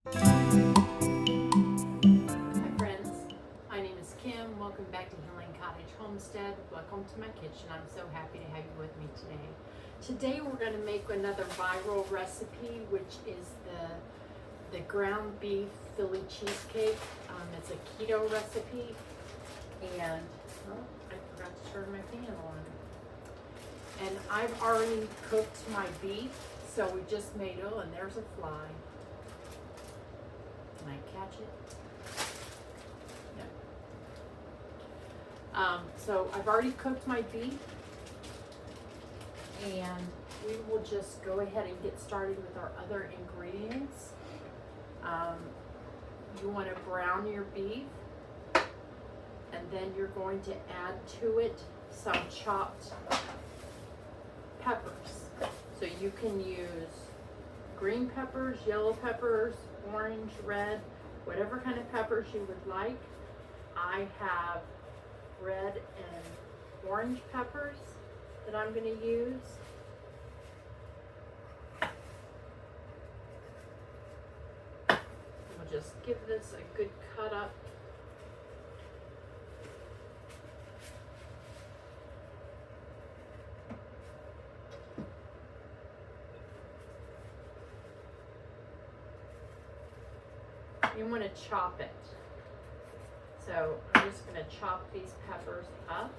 Hi friends, my name is Kim. Welcome back to Healing Cottage Homestead. Welcome to my kitchen. I'm so happy to have you with me today. Today we're going to make another viral recipe, which is the ground beef Philly cheesecake. It's a keto recipe, and I forgot to turn my fan on. And I've already cooked my beef, so we just made, oh, and there's a fly. Can I catch it? No. So I've already cooked my beef, and we will just go ahead and get started with our other ingredients. You want to brown your beef, and then you're going to add to it some chopped peppers. So you can use green peppers, yellow peppers, orange, red, whatever kind of peppers you would like. I have red and orange peppers that I'm going to use. We'll just give this a good cut up. You want to chop it. So I'm just going to chop these peppers up,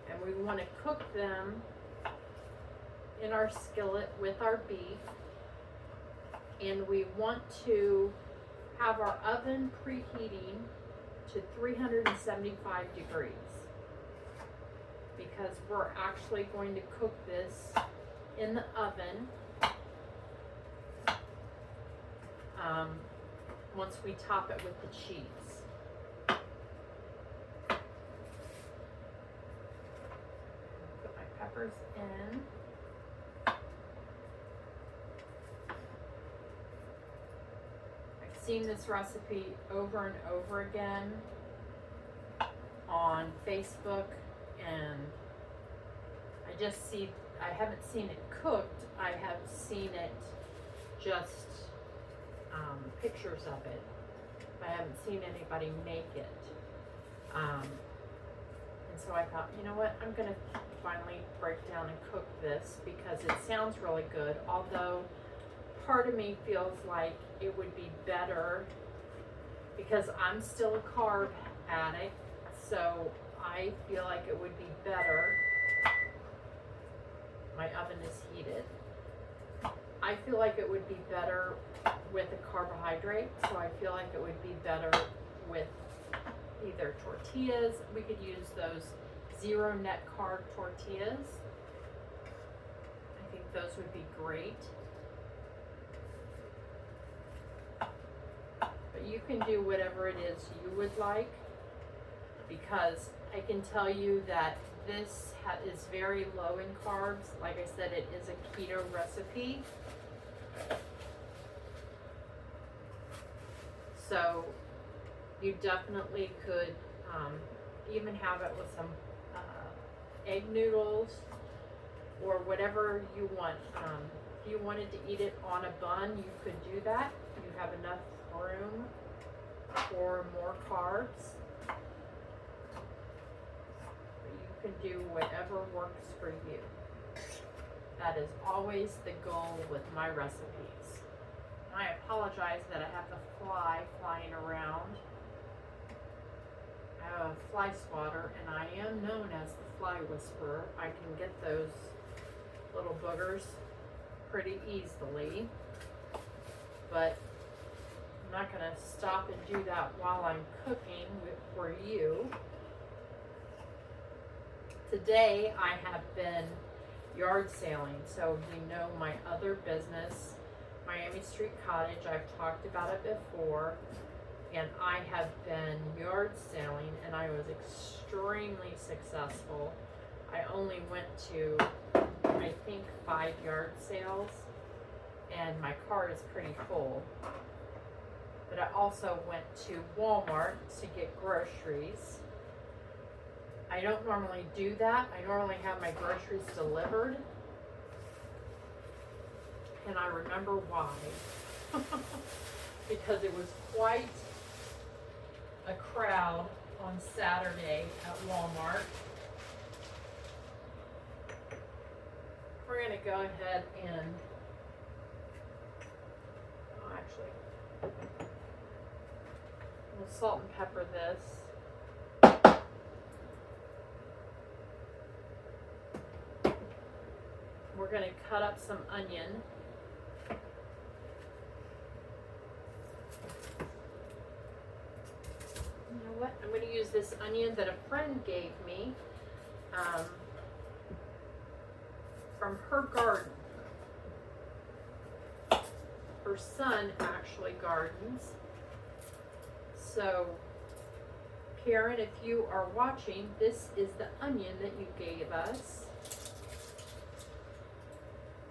and we want to cook them in our skillet with our beef, and we want to have our oven preheating to 375 degrees because we're actually going to cook this in the oven once we top it with the cheese. Put my peppers in. I've seen this recipe over and over again on Facebook, and I haven't seen it cooked, I have seen it just pictures of it. I haven't seen anybody make it. And so I thought, you know what, I'm going to finally break down and cook this because it sounds really good, although part of me feels like it would be better because I'm still a carb addict, so I feel like it would be better. My oven is heated. I feel like it would be better with a carbohydrate, so I feel like it would be better with either tortillas. We could use those zero net carb tortillas. I think those would be great. But you can do whatever it is you would like, because I can tell you that this is very low in carbs. Like I said, it is a keto recipe. So you definitely could even have it with some egg noodles or whatever you want. If you wanted to eat it on a bun, you could do that. You have enough room for more carbs. You can do whatever works for you. That is always the goal with my recipes. I apologize that I have the fly flying around. I have a fly swatter, and I am known as the fly whisperer. I can get those little boogers pretty easily, but I'm not going to stop and do that while I'm cooking for you. Today I have been yard sailing, so you know my other business, Miami Street Cottage. I've talked about it before, and I have been yard sailing, and I was extremely successful. I only went to, I think, 5 yard sales, and my cart is pretty full. But I also went to Walmart to get groceries. I don't normally do that. I normally have my groceries delivered. And I remember why. because it was quite a crowd on Saturday at Walmart. We're going to go ahead and we'll salt and pepper this. We're going to cut up some onion. You know what? I'm going to use this onion that a friend gave me from her garden. Her son actually gardens. So, Karen, if you are watching, this is the onion that you gave us.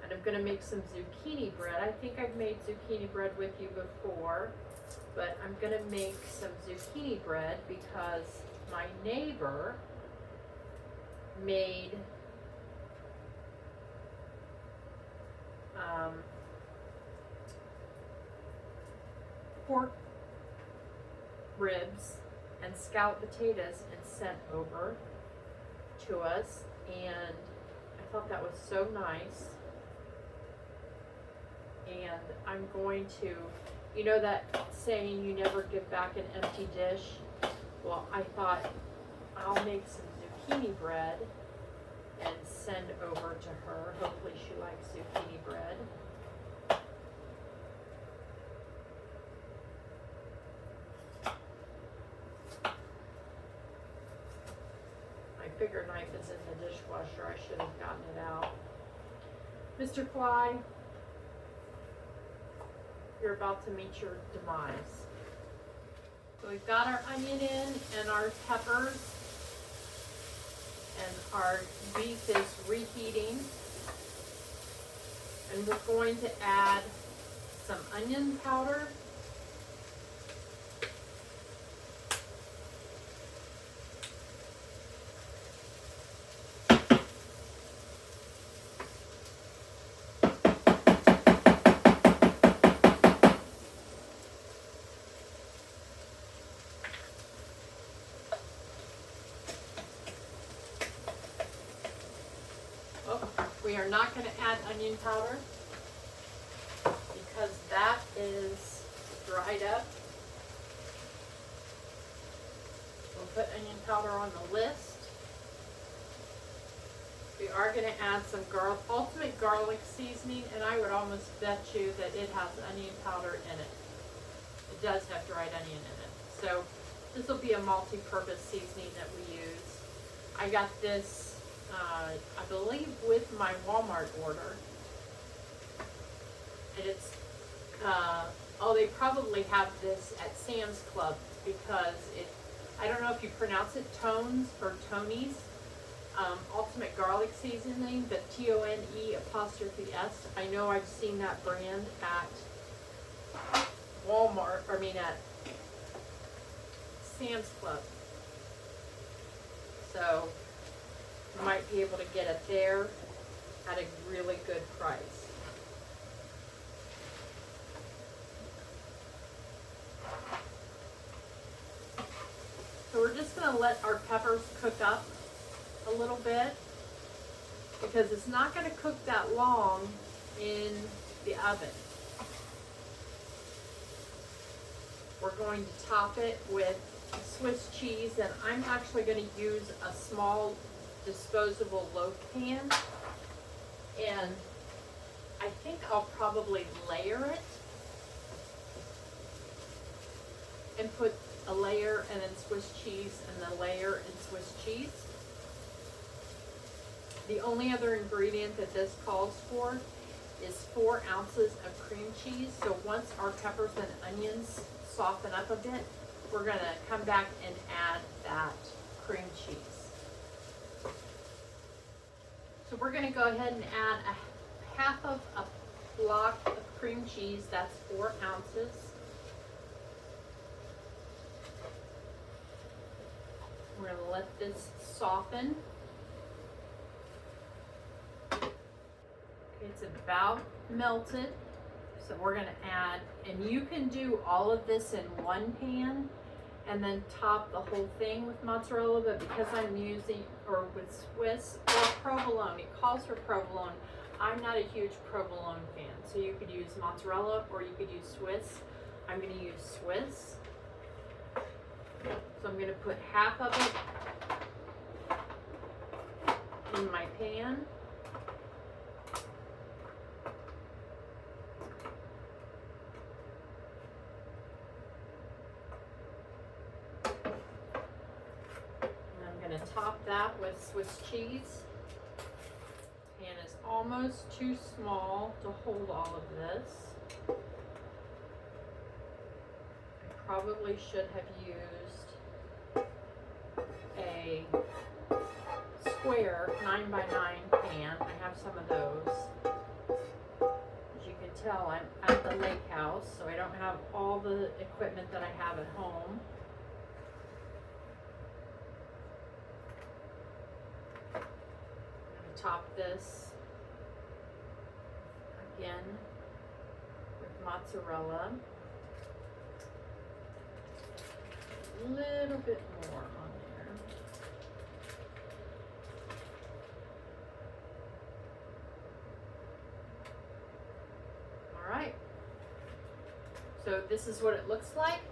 And I'm going to make some zucchini bread. I think I've made zucchini bread with you before, but I'm going to make some zucchini bread because my neighbor made pork ribs and scalloped potatoes and sent over to us, and I thought that was so nice. And I'm going to, you know that saying, you never give back an empty dish? Well, I thought I'll make some zucchini bread and send over to her. Hopefully she likes zucchini bread. My bigger knife is in the dishwasher. I should have gotten it out. Mr. Fly, you're about to meet your demise. So we've got our onion in and our peppers, and our beef is reheating. And we're going to add some onion powder, we are not going to add onion powder because that is dried up. We'll put onion powder on the list. We are going to add some ultimate garlic seasoning, and I would almost bet you that it has onion powder in it. It does have dried onion in it. So this will be a multi-purpose seasoning that we use. I got this I believe with my Walmart order, and it's they probably have this at Sam's Club because I don't know if you pronounce it Tones or Tony's, ultimate garlic seasoning, but TONE''S. I know I've seen that brand at Walmart, at Sam's Club. So you might be able to get it there at a really good price. So we're just going to let our peppers cook up a little bit because it's not going to cook that long in the oven. We're going to top it with Swiss cheese, and I'm actually going to use a small disposable loaf pan, and I think I'll probably layer it and put a layer and then Swiss cheese and then layer and Swiss cheese. The only other ingredient that this calls for is 4 ounces of cream cheese. So once our peppers and onions soften up a bit, we're going to come back and add that cream cheese. So we're going to go ahead and add a half of a block of cream cheese. That's 4 ounces. We're going to let this soften. Okay, it's about melted. So we're gonna add, and you can do all of this in one pan and then top the whole thing with mozzarella, but because I'm using, or with Swiss or provolone, it calls for provolone. I'm not a huge provolone fan, so you could use mozzarella or you could use Swiss. I'm gonna use Swiss. So I'm gonna put half of it in my pan. Top that with Swiss cheese. Pan is almost too small to hold all of this. I probably should have used a square 9x9 pan. I have some of those. As you can tell, I'm at the lake house, so I don't have all the equipment that I have at home. Top this again with mozzarella, a little bit more on there. All right, so this is what it looks like,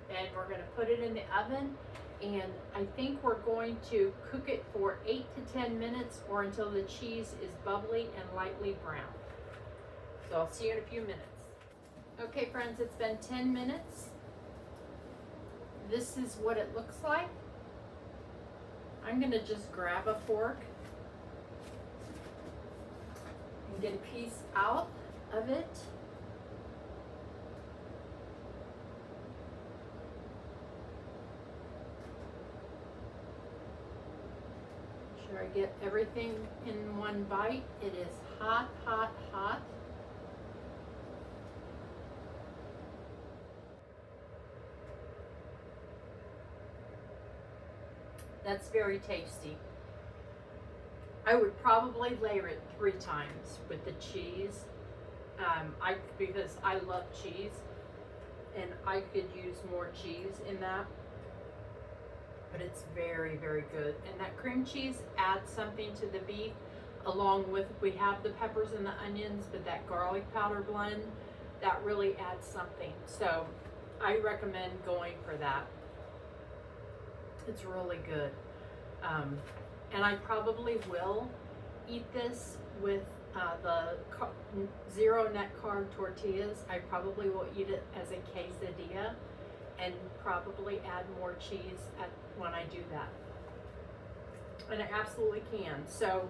and we're going to put it in the oven. And I think we're going to cook it for 8 to 10 minutes or until the cheese is bubbly and lightly brown. So I'll see you in a few minutes. Okay friends, it's been 10 minutes. This is what it looks like. I'm gonna just grab a fork and get a piece out of it. Sure I get everything in one bite. It is hot, hot, hot. That's very tasty. I would probably layer it 3 times with the cheese. Because I love cheese, and I could use more cheese in that. But it's very, very good. And that cream cheese adds something to the beef, along with, we have the peppers and the onions, but that garlic powder blend, that really adds something. So I recommend going for that. It's really good. And I probably will eat this with the zero net carb tortillas. I probably will eat it as a quesadilla and probably add more cheese when I do that. And I absolutely can. So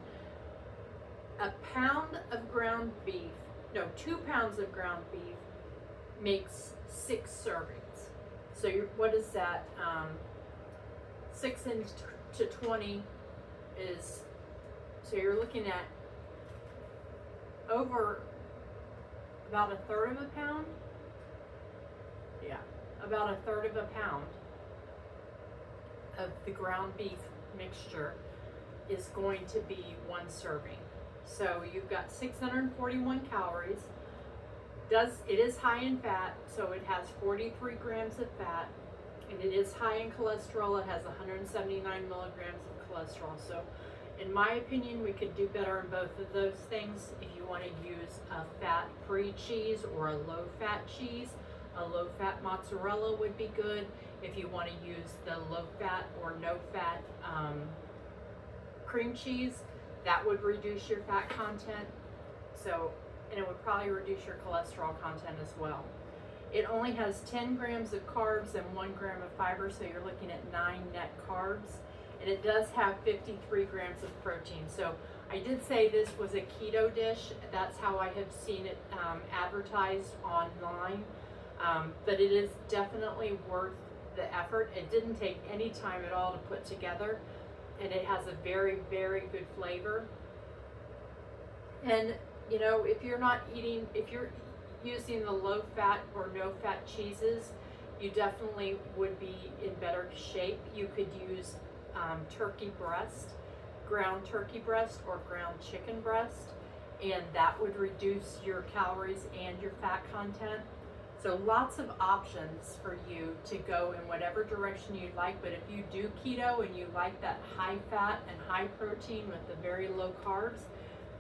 a pound of ground beef, no, 2 pounds of ground beef makes 6 servings. So what is that? 6 into 20 is, so you're looking at over about 1/3 of a pound. Yeah, about 1/3 of a pound of the ground beef mixture is going to be 1 serving. So you've got 641 calories. It is high in fat, so it has 43 grams of fat, and it is high in cholesterol. It has 179 milligrams of cholesterol. So in my opinion, we could do better in both of those things. If you want to use a fat-free cheese or a low-fat cheese, a low-fat mozzarella would be good. If you want to use the low-fat or no-fat cream cheese, that would reduce your fat content. So, and it would probably reduce your cholesterol content as well. It only has 10 grams of carbs and 1 gram of fiber, so you're looking at 9 net carbs. And it does have 53 grams of protein. So I did say this was a keto dish. That's how I have seen it advertised online. But it is definitely worth the effort. It didn't take any time at all to put together. And it has a very, very good flavor. And, you know, if you're using the low fat or no fat cheeses, you definitely would be in better shape. You could use turkey breast, ground turkey breast, or ground chicken breast, and that would reduce your calories and your fat content. So lots of options for you to go in whatever direction you like. But if you do keto and you like that high fat and high protein with the very low carbs,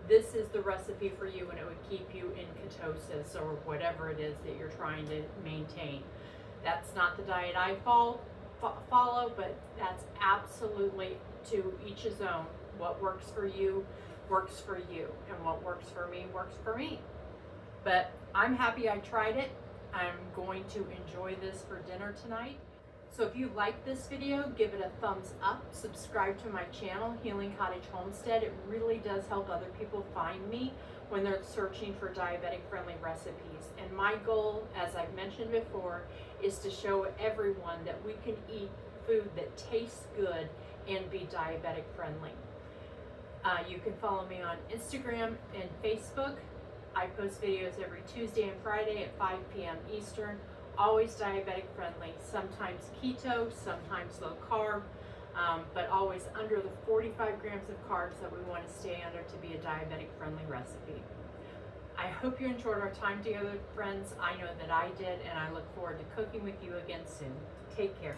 this is the recipe for you, and it would keep you in ketosis or whatever it is that you're trying to maintain. That's not the diet I follow, but that's absolutely to each his own. What works for you, and what works for me, works for me. But I'm happy I tried it. I'm going to enjoy this for dinner tonight. So if you like this video, give it a thumbs up, subscribe to my channel, Healing Cottage Homestead. It really does help other people find me when they're searching for diabetic-friendly recipes. And my goal, as I've mentioned before, is to show everyone that we can eat food that tastes good and be diabetic-friendly. You can follow me on Instagram and Facebook. I post videos every Tuesday and Friday at 5 p.m. Eastern. Always diabetic friendly, sometimes keto, sometimes low carb, but always under the 45 grams of carbs that we want to stay under to be a diabetic friendly recipe. I hope you enjoyed our time together, friends. I know that I did, and I look forward to cooking with you again soon. Take care.